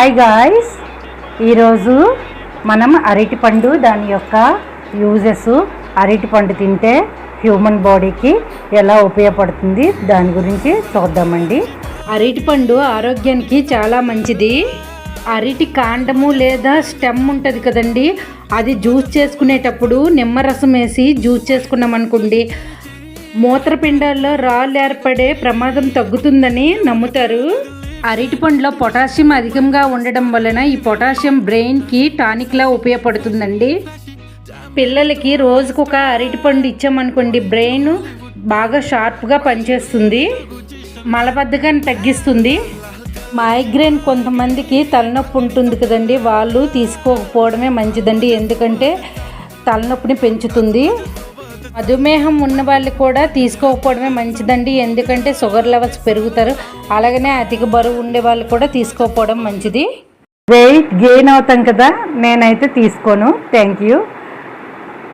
Hi guys, ఈరోజు మనం అరటిపండు దాని యొక్క యూజెస్, అరటిపండు తింటే హ్యూమన్ బాడీకి ఎలా ఉపయోగపడుతుంది దాని గురించి చూద్దామండి. అరటిపండు ఆరోగ్యానికి చాలా మంచిది. అరటి కాండము లేదా స్టెమ్ ఉంటుంది కదండి, అది జ్యూస్ చేసుకునేటప్పుడు నిమ్మరసం వేసి జ్యూస్ చేసుకున్నాం అనుకోండి, మూత్రపిండాల్లో రాళ్ళు ఏర్పడే ప్రమాదం తగ్గుతుందని నమ్ముతారు. అరటిపండులో పొటాషియం అధికంగా ఉండడం వలన ఈ పొటాషియం బ్రెయిన్కి టానిక్లా ఉపయోగపడుతుందండి. పిల్లలకి రోజుకొక అరటిపండు ఇచ్చామనుకోండి, బ్రెయిన్ బాగా షార్ప్గా పనిచేస్తుంది, మలబద్ధకాన్ని తగ్గిస్తుంది. మైగ్రేన్ కొంతమందికి తలనొప్పి ఉంటుంది కదండి, వాళ్ళు తీసుకోకపోవడమే మంచిదండి, ఎందుకంటే తలనొప్పిని పెంచుతుంది. మధుమేహం ఉన్న వాళ్ళు కూడా తీసుకోకపోవడమే మంచిదండి, ఎందుకంటే షుగర్ లెవెల్స్ పెరుగుతారు. అలాగనే అధిక బరువు ఉండే వాళ్ళు కూడా తీసుకోకపోవడం మంచిది. వెయిట్ గెయిన్ అవుతాం కదా, నేనైతే తీసుకోను. Thank you.